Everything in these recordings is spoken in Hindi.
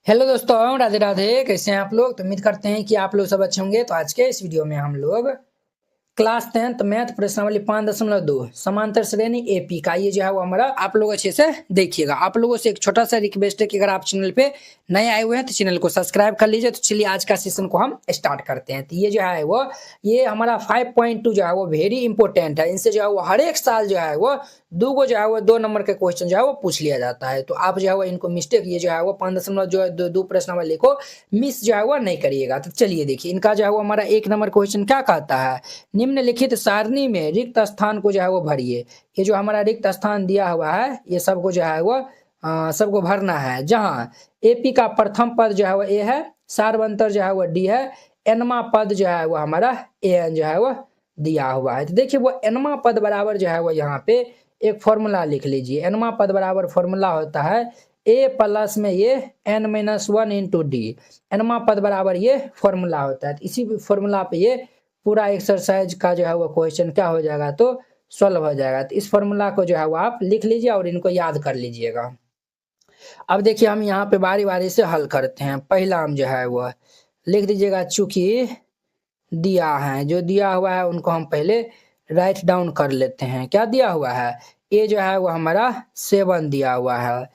हेलो दोस्तों, राधे राधे। कैसे हैं आप लोग? तो उम्मीद करते हैं कि आप लोग सब अच्छे होंगे। तो आज के इस वीडियो में हम लोग क्लास 10th मैथ प्रश्नावली 5.2 समांतर श्रेणी एपी का ये जो है वो हमारा आप लोग अच्छे से देखिएगा। आप लोगों से एक छोटा सा रिक्वेस्ट है कि अगर आप चैनल पे नए आए हुए हैं तो चैनल को सब्सक्राइब कर लीजिए। तो चलिए आज का सेशन को हम स्टार्ट करते हैं। तो ये जो है वो ये हमारा 5.2 जो है वो वेरी इंपॉर्टेंट है। इनसे जो है वो हर एक साल जो है वो जो है वो 2 नंबर के क्वेश्चन जो है वो पूछ लिया जाता है। तो आप जो है वो इनको मिस्टेक ये जो है वो 5 जो है दो प्रश्नावली को मिस जो है वो नहीं करिएगा। तो चलिए देखिए इनका जो है वो हमारा 1 नंबर क्वेश्चन क्या कहता है, निम्नलिखित सारणी में रिक्त स्थान को जो है वो भरिए। ये जो हमारा रिक्त स्थान दिया हुआ है ये सबको जो है वो सबको भरना है। जहां एपी का प्रथम पद जो है वो ए है, सार्वंतर जो है वो डी है, एनमा पद जो है वो हमारा एन जो है वो दिया हुआ है। तो देखिए वो एनमा पद बराबर जो है वो यहाँ पे एक फॉर्मूला लिख लीजिए। एनमा पद बराबर फॉर्मूला होता है ए प्लस में ये n minus one into d. एनमा पद बराबर ये फॉर्मूला होता है। तो इसी फॉर्मूला पे ये पूरा एक्सरसाइज का जो है वो क्वेश्चन क्या हो जाएगा तो सॉल्व हो जाएगा। तो इस फॉर्मूला को जो है वो आप लिख लीजिए और इनको याद कर लीजिएगा। अब देखिए हम यहाँ पे बारी बारी से हल करते हैं। पहला हम जो है वो लिख दीजिएगा, चूंकि दिया है, जो दिया हुआ है उनको हम पहले राइट डाउन कर लेते हैं। क्या दिया हुआ है? ए जो है वो हमारा 7 दिया हुआ है,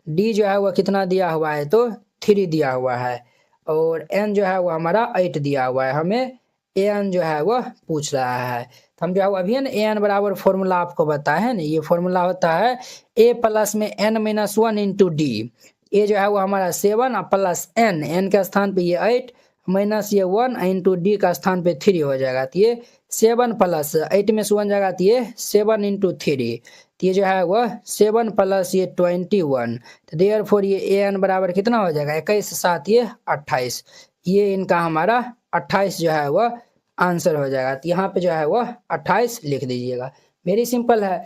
डी जो है वो कितना दिया हुआ है तो 3 दिया हुआ है, और एन जो है वो हमारा 8 दिया हुआ है। हमें ए एन जो है वो पूछ रहा है। तो हम जो है वो अभी है ना ए एन बराबर फॉर्मूला आपको बताया है ना, ये फॉर्मूला होता है ए प्लस में n minus one into d. A जो है वो हमारा 7 और प्लस एन, एन के स्थान पे ये 8 माइनस ये 1 इंटू डी का स्थान पे 3 हो जाएगा। तो ये 7 प्लस 8 में से 1 जाएगा तो ये 7 इंटू 3। तो ये जो है वो 7 प्लस ये 21। तो देयर फोर ये ए एन बराबर कितना हो जाएगा 21 7 ये 28। ये इनका हमारा 28 जो है वो आंसर हो जाएगा। तो यहाँ पे जो है वो 28 लिख दीजिएगा। वेरी सिंपल है।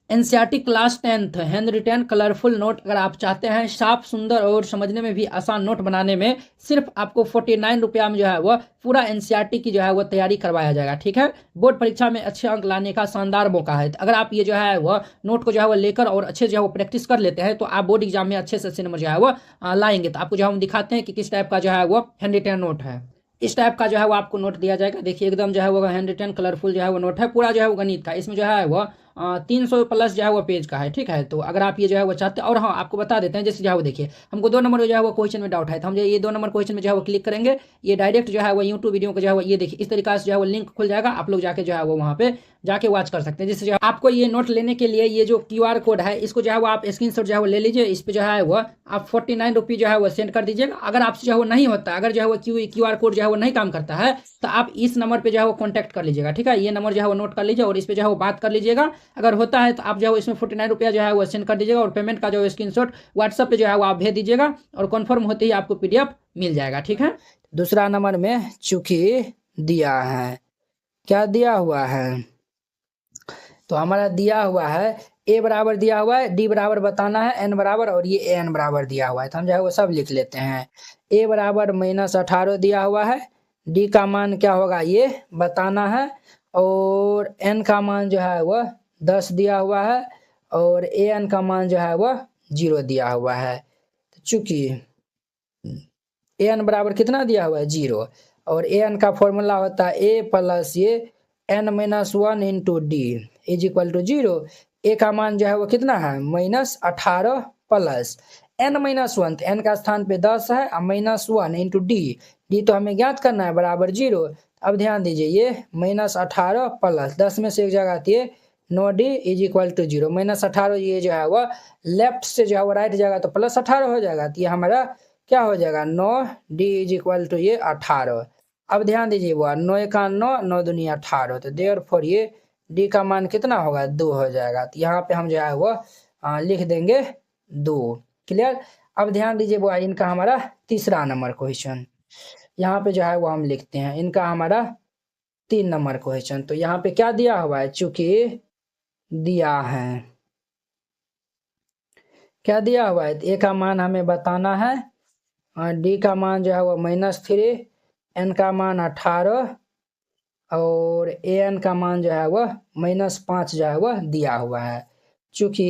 NCERT class 10th hand retain colourful note अगर आप चाहते हैं साफ सुंदर और समझने में भी आसान नोट बनाने में, सिर्फ आपको 49 रुपया में जो है वो पूरा एनसीईआरटी की जो है वो तैयारी करवाया जाएगा। ठीक है, बोर्ड परीक्षा में अच्छे अंक लाने का शानदार मौका है। अगर आप ये जो है वो नोट को जो है वो लेकर और अच्छे जो है वो प्रैक्टिस कर लेते हैं तो आप बोर्ड एग्जाम में अच्छे से नंबर जो है वो लाएंगे। तो आपको जो हम दिखाते हैं कि किस टाइप का जो है वो हैंड रिटेन नोट है। इस टाइप का जो है वो आपको नोट दिया जाएगा। देखिए एकदम जो है वो हैंड रिटेन कलरफुल जो है वो नोट है, पूरा जो है वो गणित का। इसमें जो है वो 300 प्लस जो है वो पेज का है। ठीक है, तो अगर आप ये जो है वो चाहते हैं, और हाँ आपको बता देते हैं जैसे जो है वो देखिए हमको 2 नंबर जो है वो क्वेश्चन में डाउट है, तो हम जो ये 2 नंबर क्वेश्चन में जो है वो क्लिक करेंगे, ये डायरेक्ट जो है वो यूट्यूब वीडियो को जो है वो ये देखिए इस तरीके से जो है वो लिंक खुल जाएगा। आप लोग जाके जो है वो वहाँ पे जाके वॉच कर सकते हैं। जिससे जो आपको ये नोट लेने के लिए ये जो QR कोड है इसको जो है वो आप स्क्रीनशॉट जो है वो ले लीजिए। इस पे जो है वो आप 49 रुपीज़ जो है वो सेंड कर दीजिएगा। अगर आपसे जो है वो नहीं होता, अगर जो है वो QR कोड जो है वो नहीं काम करता है तो आप इस नंबर पे जो है वो कॉन्टैक्ट कर लीजिएगा। ठीक है, ये नंबर जो है वो नोट कर लीजिए और इस पे जो है वो बात कर लीजिएगा। अगर होता है तो आप जो है इसमें 49 रुपया जो है वो सेंड कर दीजिएगा और पेमेंट का जो है स्क्रीनशॉट व्हाट्सएप पे जो है वो आप भेज दीजिएगा और कन्फर्म होते ही आपको PDF मिल जाएगा। ठीक है, दूसरा नंबर में चूंकि दिया है, क्या दिया हुआ है तो हमारा दिया हुआ है ए बराबर दिया हुआ है, डी बराबर बताना है, एन बराबर, और ये एन बराबर दिया हुआ है। तो हम जो है वो सब लिख लेते हैं। ए बराबर -18 दिया हुआ है, डी का मान क्या होगा ये बताना है, और एन का मान जो है वह 10 दिया हुआ है, और ए एन का मान जो है वह 0 दिया हुआ है। तो चूंकि ए एन बराबर कितना दिया हुआ है 0, और ए एन का फॉर्मूला होता है ए प्लस ये n minus one into d is equal to 0। A का मान जो है वो कितना है -18 प्लस एन माइनस वन, तो एन का स्थान पे 10 है, और -1 इंटू डी, डी तो हमें ज्ञात करना है बराबर 0। अब ध्यान दीजिए ये -18 प्लस 10 में से एक जगह आती है 9D इज इक्वल टू 0। -18 ये जो है वो लेफ्ट से जो है वो राइट जाएगा तो +18 हो जाएगा। तो ये हमारा क्या हो जाएगा 9D इज इक्वल टू ये 18। अब ध्यान दीजिए वो 9 का 9, 9 दूनी 18, तो देयर फोर ये डी का मान कितना होगा 2 हो जाएगा। तो यहाँ पे हम जो है वो लिख देंगे 2। क्लियर। अब ध्यान दीजिए वो इनका हमारा तीसरा नंबर क्वेश्चन, यहाँ पे जो है वो हम लिखते हैं इनका हमारा 3 नंबर क्वेश्चन। तो यहाँ पे क्या दिया हुआ है, चूंकि दिया है, क्या दिया हुआ है, ए का मान हमें बताना है, डी का मान जो है वो -3, एन का मान 18, और ए एन का मान जो है वह -5 जो है वह दिया हुआ है। चूंकि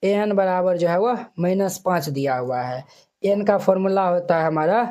ए एन बराबर जो है वह -5 दिया हुआ है, एन का फॉर्मूला होता है हमारा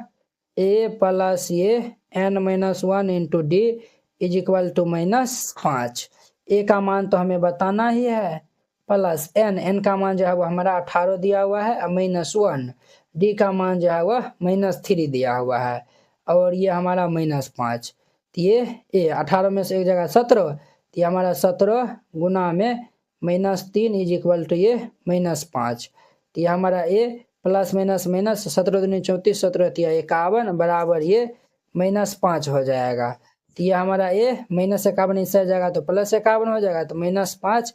ए प्लस ये n minus one into d is equal to -5। A का मान तो हमें बताना ही है, प्लस एन का मान जो है वो हमारा 18 दिया हुआ है, -1, डी का मान जो है वह -3 दिया हुआ है, और ये हमारा -5। तो ये 18 में से एक जगह 17, तो ये हमारा 17 गुना में -3 इज इक्वल टू ये -5। तो ये हमारा ए प्लस माइनस माइनस 17 दूनी 34, 17 51 बराबर ये -5 हो जाएगा। तो ये हमारा ए -51 इससे जाएगा तो +51 हो जाएगा, तो -5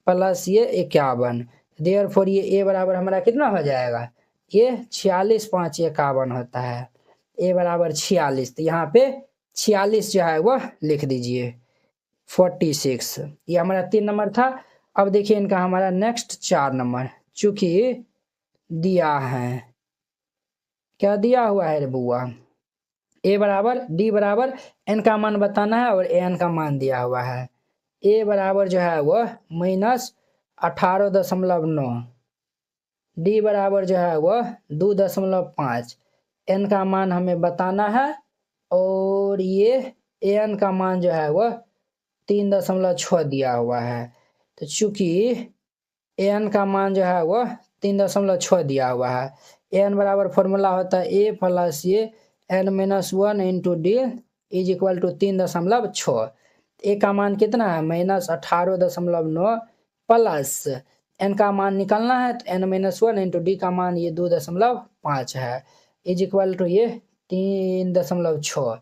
प्लस ये 51, देयरफॉर ये ए बराबर हमारा कितना हो जाएगा, ये 46 5 51 होता है, ए बराबर 46। तो यहाँ पे 46 जो है वह लिख दीजिए, 46। ये हमारा 3 नंबर था। अब देखिए इनका हमारा नेक्स्ट 4 नंबर, चूंकि दिया है, क्या दिया हुआ है रे बुआ, ए बराबर डी बराबर एन का मान बताना है और एन का मान दिया हुआ है। ए बराबर जो है वह -18.9, डी बराबर जो है वह 2.5, एन का मान हमें बताना है, और ये एन का मान जो है वह 3.6 दिया हुआ है। तो चूंकि एन का मान जो है वह 3.6 दिया हुआ है, एन बराबर फॉर्मूला होता है ए प्लस ये n-1 into d is equal to 3.6। A का मान कितना है -18.9 प्लस एन का मान निकालना है, तो n-1 इंटू डी का मान ये 2.5 है, इज इक्वल टू ये 3.6।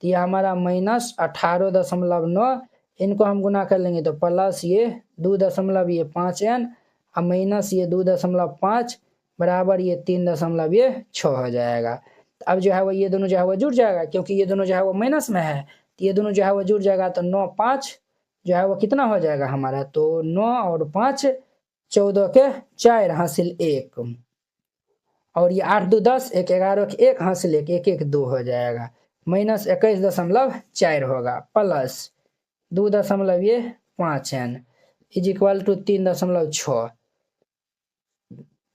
तो ये हमारा -18.9, इनको हम गुना कर लेंगे तो प्लस ये 2.5n और माइनस ये 2.5 बराबर ये 3.6 हो जाएगा। अब जो है वो ये दोनों जो है वो जुड़ जाएगा, क्योंकि ये दोनों जो है वो माइनस में है, तो ये दोनों जो है वो जुड़ जाएगा, तो 9 5 जो है वो कितना हो जाएगा हमारा, तो 9 और 5 14 के 4 हासिल 1, और ये 8 2 10 1 11 के 1 हासिल 1 1 1 2 हो जाएगा, -21.4 होगा, plus 2.5n is equal to 3.6,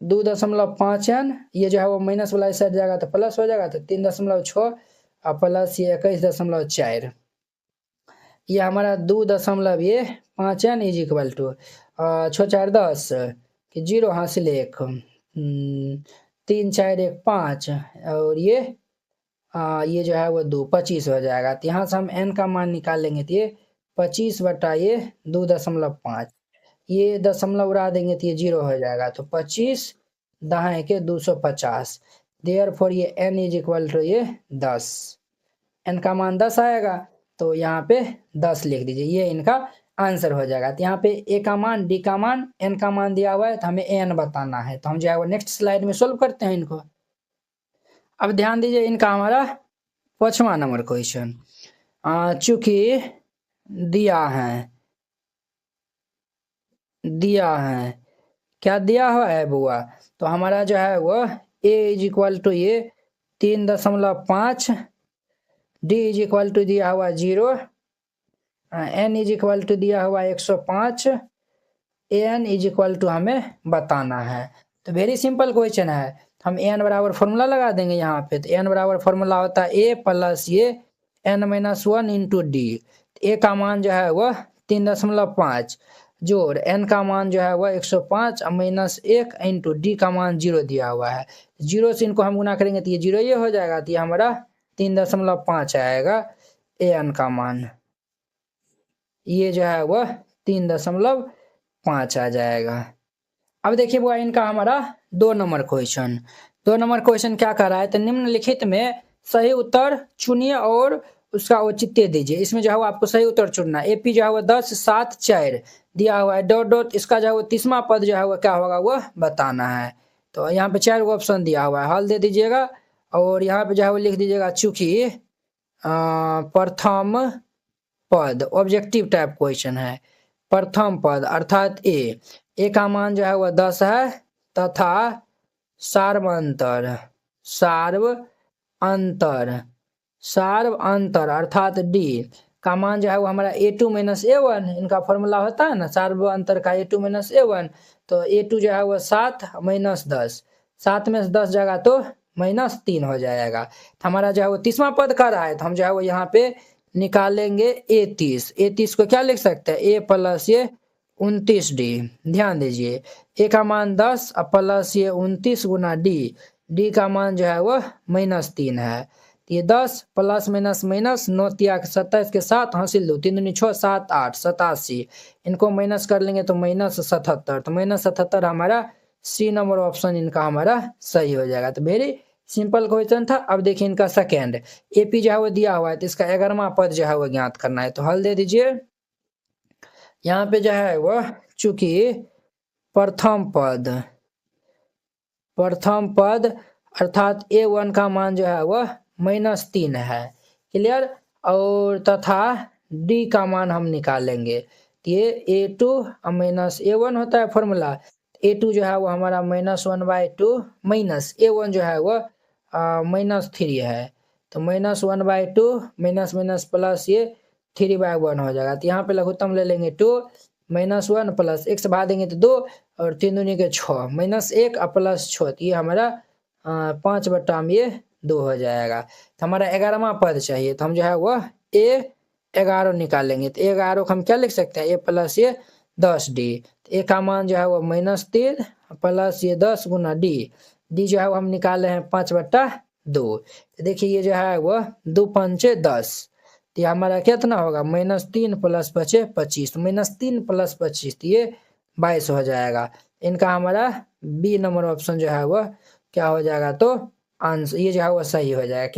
2.5n ये जो है वो माइनस वाला इस साइड जाएगा तो प्लस हो जाएगा, तो 3.6 और प्लस ये 21.4, ये हमारा 2.5n इज इक्वल टू 6 4 10 कि 0 हासिल 1, 3 4 1 5, और ये जो है वो 2 25 हो जाएगा। तो यहाँ से हम n का मान निकाल लेंगे, तो ये 25 बटा ये 2.5, ये दशमलव उड़ा देंगे तो ये 0 हो जाएगा, तो 25 दाएं के 250, देयरफॉर ये n इज इक्वल टू ये 10, n का मान 10 आएगा, तो यहाँ पे 10 लिख दीजिए, ये इनका आंसर हो जाएगा। तो यहाँ पे a का मान, d का मान, n का मान दिया हुआ है, तो हमें n बताना है, तो हम जो है वो नेक्स्ट स्लाइड में सोल्व करते हैं इनको। अब ध्यान दीजिए इनका हमारा 5वां नंबर क्वेश्चन, चूंकि दिया है, क्या दिया हुआ है बुआ, तो हमारा जो है वो a इज इक्वल टू ये 3.5, d इज इक्वल टू दिया हुआ 0, n इज इक्वल टू दिया हुआ 105, an इज इक्वल टू हमें बताना है। तो वेरी सिंपल क्वेश्चन है, हम n बराबर फॉर्मूला लगा देंगे यहाँ पे, तो n बराबर फॉर्मूला होता है a प्लस ये n-1 इंटू डी, a का मान जो है वह 3.5 जोड़ n का मान जो है वह 105 और -1 इंटू डी का मान 0 दिया हुआ है, 0 से इनको हम गुना करेंगे तो ये 0 ये हो जाएगा, तो ये हमारा 3.5 आएगा an का मान, ये जो है वह 3.5 आ जाएगा। अब देखिए वो इनका हमारा 2 नंबर क्वेश्चन, 2 नंबर क्वेश्चन क्या कर रहा है, तो निम्नलिखित में सही उत्तर चुनिए और उसका औचित्य दीजिए। इसमें जो है वो आपको सही उत्तर चुनना है। एपी जो है वो 10 7 4 दिया हुआ है, डॉट डॉट इसका जो है वो 30वां पद जो है वो क्या होगा वो बताना है। तो यहाँ पे 4 ऑप्शन दिया हुआ है, हल दे दीजिएगा और यहाँ पे जो है वो लिख दीजिएगा चूंकि प्रथम पद ऑब्जेक्टिव टाइप क्वेश्चन है, प्रथम पद अर्थात ए का मान जो है वह 10 है तथा सार्व अंतर अर्थात डी का मान जो है वो हमारा a2 - a1, इनका फॉर्मूला होता है ना सार्व अंतर का a2 - a1, तो a2 जो है वो 7 - 10, 7 में से 10 जाएगा तो -3 हो जाएगा। तो हमारा जो है वो 30वां पद का रहा है, तो हम जो है वो यहाँ पे निकालेंगे A30। A30 को क्या लिख सकते हैं, A प्लस ये 29D। ध्यान दीजिए A का मान 10 और प्लस ये 29 गुना D का मान जो है वो -3 है। तो ये 10 प्लस माइनस माइनस 9 तिया 27 के साथ हासिल 2 3 दूनी 6 7 8 87। इनको माइनस कर लेंगे तो -77। तो -77 हमारा सी नंबर ऑप्शन इनका हमारा सही हो जाएगा। तो वेरी सिंपल क्वेश्चन था। अब देखिए इनका सेकेंड AP जो है वो दिया हुआ है, तो इसका 11वां पद जो है वो ज्ञात करना है। तो हल दे दीजिए। यहाँ पे जो है वो चूंकि प्रथम पद अर्थात A1 का मान जो है वह -3 है, क्लियर। और तथा D का मान हम निकालेंगे। ये A2 -A1 होता है फॉर्मूला। A2 जो है वो हमारा -1/2 माइनस A1 जो है वो -3 है। तो -1/2 माइनस माइनस प्लस ये 3/1 हो जाएगा। तो यहाँ पे लघुत्तम ले लेंगे 2 -1 प्लस 1 से भाग देंगे तो 2 और 3 दूनी के 6 -1 और प्लस 6। तो ये हमारा 5/2 हो जाएगा। तो हमारा 11वां पद चाहिए, तो हम जो है वह A11 निकालेंगे। तो A11 को हम क्या लिख सकते हैं, A प्लस ये 10D। तो A का मान जो है वो -3 प्लस ये 10 गुना D जो है वो हम निकाले हैं 5/2। तो देखिए ये जो है वो 2 पंचे 10। तो ये हमारा कितना होगा, -3 प्लस 5 25। तो -3 प्लस 25 तो ये 22 हो जाएगा। इनका हमारा B नंबर ऑप्शन जो है वो क्या हो जाएगा, तो आंसर ये जो है वो सही हो जाएगा।